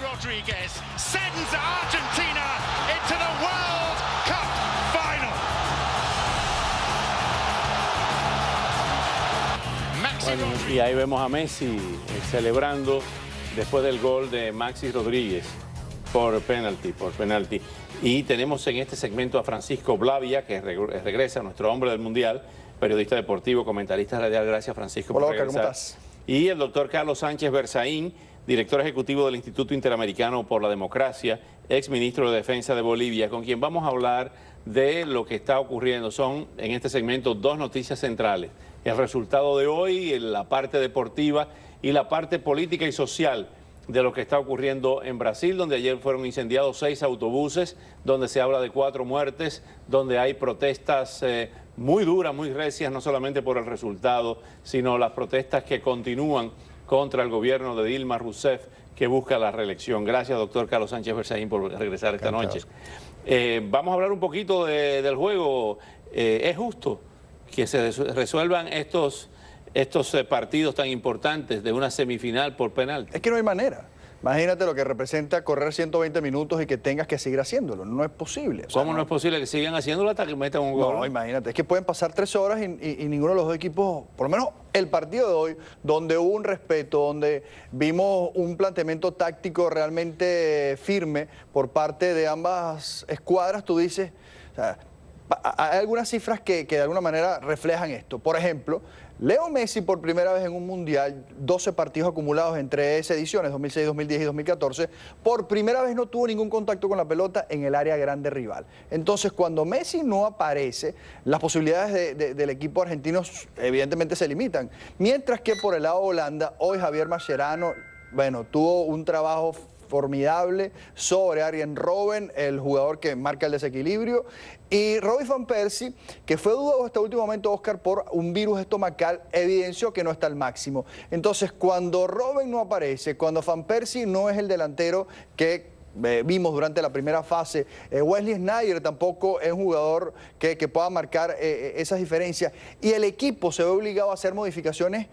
Rodriguez sends Argentina into the World Cup final. Bueno, y ahí vemos a Messi celebrando después del gol de Maxi Rodríguez por penalti. Y tenemos en este segmento a Francisco Blavia, que regresa, nuestro hombre del Mundial, periodista deportivo, comentarista radial. Gracias, Francisco, por regresar. ¿Cómo estás? Y el doctor Carlos Sánchez Berzaín, director ejecutivo del Instituto Interamericano por la Democracia, ex ministro de Defensa de Bolivia, con quien vamos a hablar de lo que está ocurriendo. Son, en este segmento, dos noticias centrales: el resultado de hoy, la parte deportiva, y la parte política y social de lo que está ocurriendo en Brasil, donde ayer fueron incendiados 6 autobuses, donde se habla de 4 muertes, donde hay protestas muy duras, muy recias, no solamente por el resultado, sino las protestas que continúan contra el gobierno de Dilma Rousseff, que busca la reelección. Gracias, doctor Carlos Sánchez Berzaín, por regresar esta noche. Vamos a hablar un poquito del juego. ¿Es justo que se resuelvan estos partidos tan importantes de una semifinal por penal? Es que no hay manera. Imagínate lo que representa correr 120 minutos y que tengas que seguir haciéndolo. No es posible. ¿Cómo no es posible que sigan haciéndolo hasta que metan un gol? No, imagínate. Es que pueden pasar 3 horas y ninguno de los dos equipos, por lo menos el partido de hoy, donde hubo un respeto, donde vimos un planteamiento táctico realmente firme por parte de ambas escuadras, tú dices, o sea, hay algunas cifras que de alguna manera reflejan esto. Por ejemplo, Leo Messi por primera vez en un mundial, 12 partidos acumulados en 3 ediciones, 2006, 2010 y 2014, por primera vez no tuvo ningún contacto con la pelota en el área grande rival. Entonces, cuando Messi no aparece, las posibilidades del equipo argentino evidentemente se limitan. Mientras que por el lado de Holanda, hoy Javier Mascherano, bueno, tuvo un trabajo formidable sobre Arjen Robben, el jugador que marca el desequilibrio, y Robin van Persie, que fue dudado hasta el último momento, Oscar, por un virus estomacal, evidenció que no está al máximo. Entonces, cuando Robben no aparece, cuando Van Persie no es el delantero que vimos durante la primera fase, Wesley Sneijder tampoco es un jugador que pueda marcar esas diferencias, y el equipo se ve obligado a hacer modificaciones.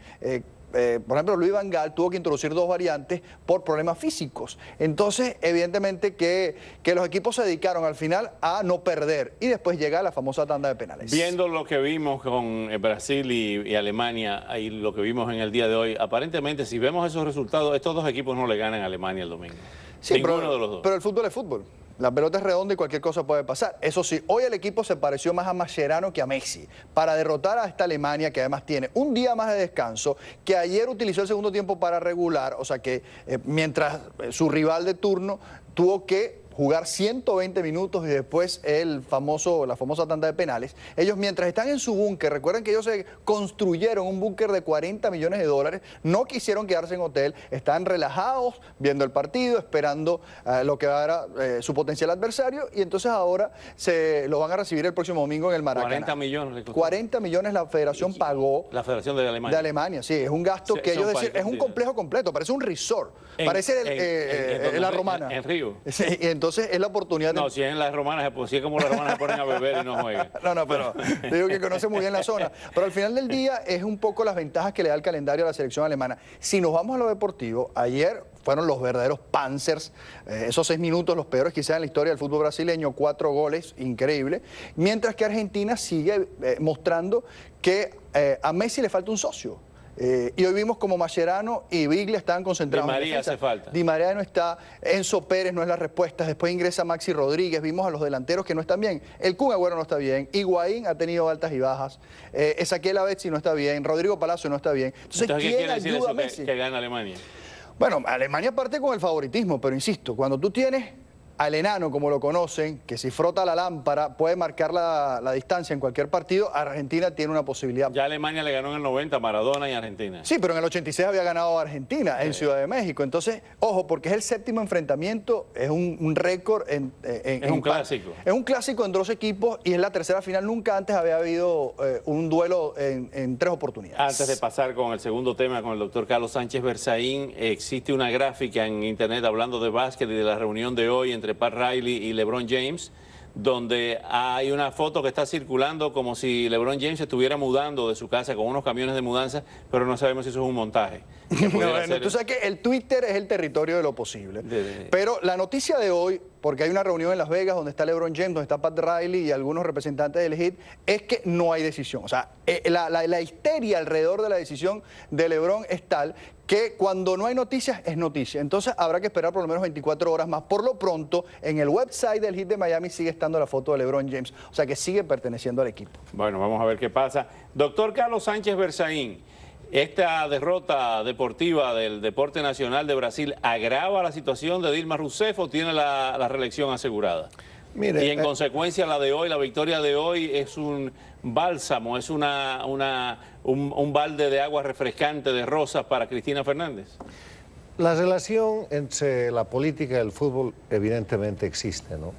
Por ejemplo, Luis Van Gaal tuvo que introducir 2 variantes por problemas físicos. Entonces, evidentemente que los equipos se dedicaron al final a no perder, y después llega la famosa tanda de penales. Viendo lo que vimos con Brasil y Alemania y lo que vimos en el día de hoy, aparentemente, si vemos esos resultados, estos dos equipos no le ganan a Alemania el domingo. Sí, ninguno de los dos. Pero el fútbol es fútbol. La pelota es redonda y cualquier cosa puede pasar. Eso sí, hoy el equipo se pareció más a Mascherano que a Messi para derrotar a esta Alemania, que además tiene un día más de descanso, que ayer utilizó el segundo tiempo para regular, o sea que mientras su rival de turno tuvo que jugar 120 minutos y después la famosa tanda de penales. Ellos, mientras están en su búnker, recuerden que ellos se construyeron un búnker de $40 millones, no quisieron quedarse en hotel, están relajados viendo el partido, esperando lo que hará su potencial adversario, y entonces ahora lo van a recibir el próximo domingo en el Maracaná. 40 millones. 40 millones la federación pagó. La Federación de Alemania. De Alemania, sí, es un gasto que ellos decían, es un complejo completo, parece un resort, parece la Romana. En Río. Sí, y entonces es la oportunidad. No, si es en las romanas, pues si es como las romanas se ponen a beber y no juegan. No, pero digo que conoce muy bien la zona. Pero al final del día es un poco las ventajas que le da el calendario a la selección alemana. Si nos vamos a lo deportivo, ayer fueron los verdaderos Panzers, esos 6 minutos, los peores quizás en la historia del fútbol brasileño, 4 goles, increíble. Mientras que Argentina sigue mostrando que a Messi le falta un socio. Y hoy vimos como Mascherano y Biglia estaban concentrados. Di María hace falta. Di María no está, Enzo Pérez no es la respuesta, después ingresa Maxi Rodríguez, vimos a los delanteros que no están bien, el Kun Agüero no está bien, Higuaín ha tenido altas y bajas, Ezequiel Avezzi no está bien, Rodrigo Palacio no está bien. Entonces ¿qué quiere decir ayuda eso a Messi? que gana Alemania? Bueno, Alemania parte con el favoritismo, pero insisto, cuando tú tienes al enano, como lo conocen, que si frota la lámpara puede marcar la distancia en cualquier partido, Argentina tiene una posibilidad. Ya Alemania le ganó en el 90 a Maradona y Argentina. Sí, pero en el 86 había ganado a Argentina en Ciudad de México. Entonces, ojo, porque es el 7º enfrentamiento, es un récord. Es un clásico. Es un clásico en 2 equipos y es la tercera final. Nunca antes había habido un duelo en 3 oportunidades. Antes de pasar con el segundo tema, con el doctor Carlos Sánchez Berzaín, existe una gráfica en internet hablando de básquet y de la reunión de hoy entre Pat Riley y LeBron James, donde hay una foto que está circulando como si LeBron James estuviera mudando de su casa con unos camiones de mudanza, pero no sabemos si eso es un montaje. Tú sabes que el Twitter es el territorio de lo posible. Pero la noticia de hoy, porque hay una reunión en Las Vegas donde está LeBron James, donde está Pat Riley y algunos representantes del Heat, es que no hay decisión. O sea, la histeria alrededor de la decisión de LeBron es tal que cuando no hay noticias es noticia. Entonces habrá que esperar por lo menos 24 horas más. Por lo pronto, en el website del Heat de Miami sigue estando la foto de LeBron James. O sea que sigue perteneciendo al equipo. Bueno, vamos a ver qué pasa. Doctor Carlos Sánchez Berzaín, ¿esta derrota deportiva del deporte nacional de Brasil agrava la situación de Dilma Rousseff o tiene la reelección asegurada? Mire, y en consecuencia la de hoy, la victoria de hoy es un bálsamo, es un balde de agua refrescante de rosas para Cristina Fernández. La relación entre la política y el fútbol evidentemente existe, ¿no?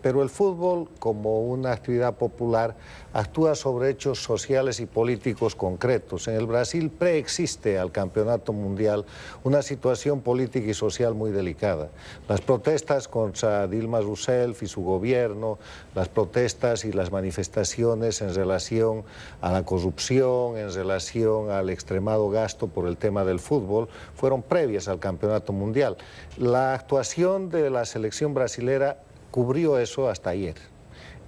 Pero el fútbol, como una actividad popular, actúa sobre hechos sociales y políticos concretos. En el Brasil preexiste al campeonato mundial una situación política y social muy delicada. Las protestas contra Dilma Rousseff y su gobierno, las protestas y las manifestaciones en relación a la corrupción, en relación al extremado gasto por el tema del fútbol, fueron previas al campeonato mundial. La actuación de la selección brasilera cubrió eso hasta ayer.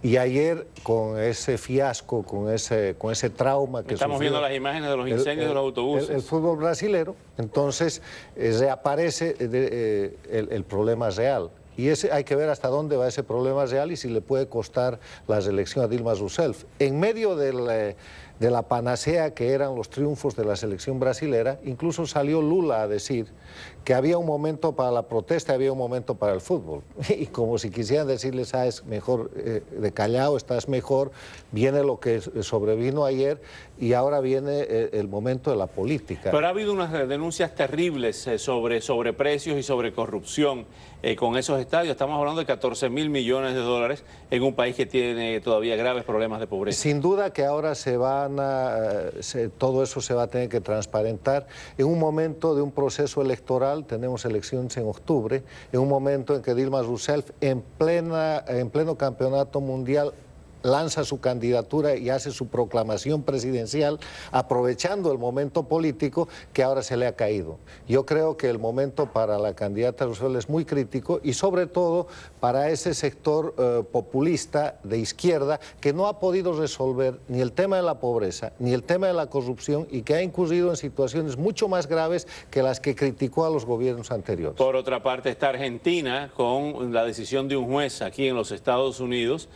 Y ayer, con ese fiasco, con ese trauma que estamos viendo las imágenes de los incendios de los autobuses. El fútbol brasilero, entonces reaparece el problema real. Y hay que ver hasta dónde va ese problema real y si le puede costar la reelección a Dilma Rousseff. En medio de la panacea que eran los triunfos de la selección brasilera, incluso salió Lula a decir que había un momento para la protesta, había un momento para el fútbol. Y como si quisieran decirles, es mejor de callado, estás mejor, viene lo que sobrevino ayer y ahora viene el momento de la política. Pero ha habido unas denuncias terribles sobre sobreprecios y sobre corrupción con esos estadios. Estamos hablando de 14.000 millones de dólares en un país que tiene todavía graves problemas de pobreza. Sin duda que ahora todo eso se va a tener que transparentar en un momento de un proceso electoral. Tenemos elecciones en octubre, en un momento en que Dilma Rousseff en pleno campeonato mundial lanza su candidatura y hace su proclamación presidencial aprovechando el momento político que ahora se le ha caído. Yo creo que el momento para la candidata Rousseff es muy crítico y sobre todo para ese sector populista de izquierda que no ha podido resolver ni el tema de la pobreza ni el tema de la corrupción y que ha incurrido en situaciones mucho más graves que las que criticó a los gobiernos anteriores. Por otra parte está Argentina con la decisión de un juez aquí en los Estados Unidos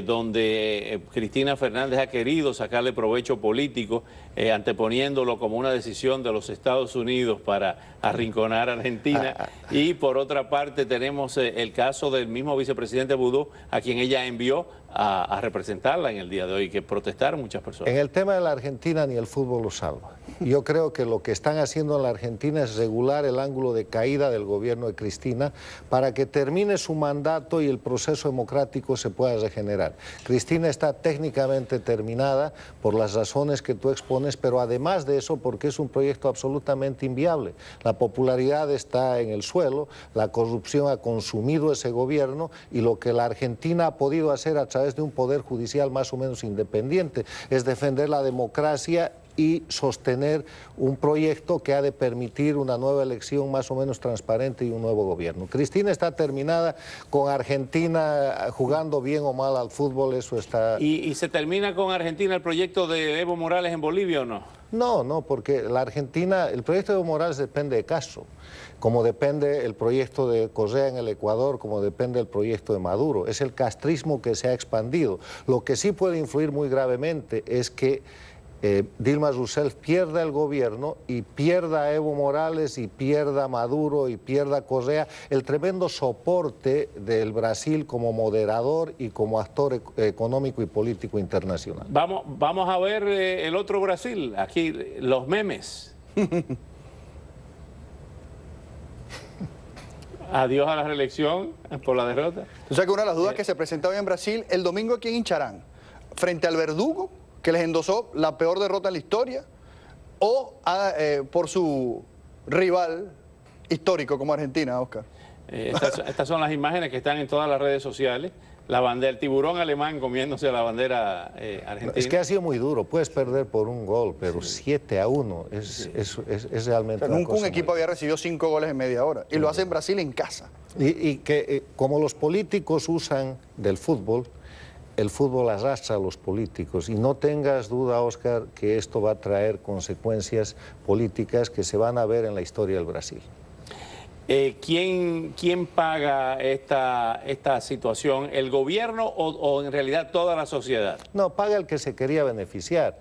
donde Cristina Fernández ha querido sacarle provecho político, anteponiéndolo como una decisión de los Estados Unidos para arrinconar a Argentina. Y por otra parte tenemos el caso del mismo vicepresidente Boudou, a quien ella envió a representarla en el día de hoy, que protestaron muchas personas. En el tema de la Argentina ni el fútbol lo salva. Yo creo que lo que están haciendo en la Argentina es regular el ángulo de caída del gobierno de Cristina para que termine su mandato y el proceso democrático se pueda regenerar. Cristina está técnicamente terminada por las razones que tú expones, pero además de eso porque es un proyecto absolutamente inviable. La popularidad está en el suelo, la corrupción ha consumido ese gobierno y lo que la Argentina ha podido hacer a través de un poder judicial más o menos independiente es defender la democracia y sostener un proyecto que ha de permitir una nueva elección más o menos transparente y un nuevo gobierno. Cristina está terminada, con Argentina jugando bien o mal al fútbol, eso está... ¿Y se termina con Argentina el proyecto de Evo Morales en Bolivia o no? No, porque la Argentina, el proyecto de Evo Morales depende de Castro, como depende el proyecto de Correa en el Ecuador, como depende el proyecto de Maduro. Es el castrismo que se ha expandido. Lo que sí puede influir muy gravemente es que Dilma Rousseff pierda el gobierno y pierda a Evo Morales y pierda a Maduro y pierda a Correa el tremendo soporte del Brasil como moderador y como actor económico y político internacional. Vamos a ver el otro Brasil, aquí los memes. Adiós a la reelección por la derrota. O sea que una de las dudas que se presenta hoy en Brasil, el domingo ¿a quién hincharán? ¿Frente al verdugo, que les endosó la peor derrota en la historia, o por su rival histórico como Argentina, Oscar? Estas son las imágenes que están en todas las redes sociales la bandera, el tiburón alemán comiéndose la bandera argentina. Es que ha sido muy duro, puedes perder por un gol, pero 7-1 es realmente una Nunca cosa un equipo muy... había recibido 5 goles en media hora. Y lo hace en Brasil en casa. Y que como los políticos usan del fútbol, el fútbol arrastra a los políticos. Y no tengas duda, Óscar, que esto va a traer consecuencias políticas que se van a ver en la historia del Brasil. ¿Quién paga esta situación? ¿El gobierno o en realidad toda la sociedad? No, paga el que se quería beneficiar.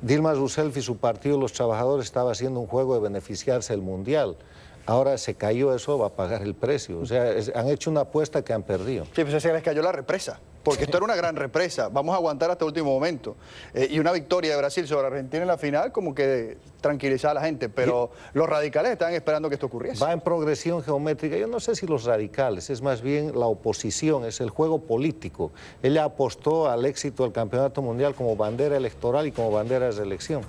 Dilma Rousseff y su partido, los trabajadores, estaba haciendo un juego de beneficiarse del Mundial. Ahora se cayó eso, va a pagar el precio. O sea, han hecho una apuesta que han perdido. Sí, pues se les cayó la represa, porque esto era una gran represa. Vamos a aguantar hasta el último momento. Y una victoria de Brasil sobre Argentina en la final como que tranquilizaba a la gente, pero los radicales estaban esperando que esto ocurriese. Va en progresión geométrica. Yo no sé si los radicales, es más bien la oposición, es el juego político. Ella apostó al éxito del campeonato mundial como bandera electoral y como bandera de selección.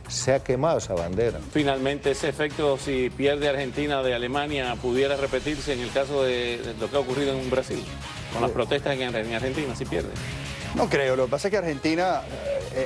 Se ha quemado esa bandera. Finalmente, ese efecto, si pierde Argentina de Alemania, pudiera repetirse en el caso de lo que ha ocurrido en Brasil, con las protestas en Argentina, si pierde. No creo, lo que pasa es que Argentina,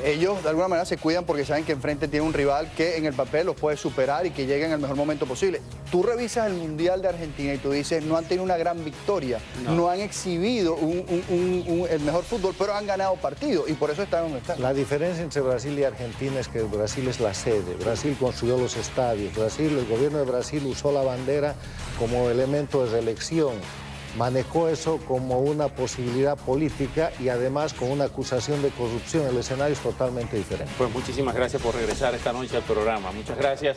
ellos de alguna manera se cuidan porque saben que enfrente tiene un rival que en el papel los puede superar y que llegue en el mejor momento posible. Tú revisas el Mundial de Argentina y tú dices, no han tenido una gran victoria, no han exhibido el mejor fútbol, pero han ganado partidos y por eso están donde están. La diferencia entre Brasil y Argentina es que Brasil es la sede. Brasil construyó los estadios. El gobierno de Brasil usó la bandera como elemento de reelección. Manejó eso como una posibilidad política y además con una acusación de corrupción. El escenario es totalmente diferente. Pues muchísimas gracias por regresar esta noche al programa. Muchas gracias.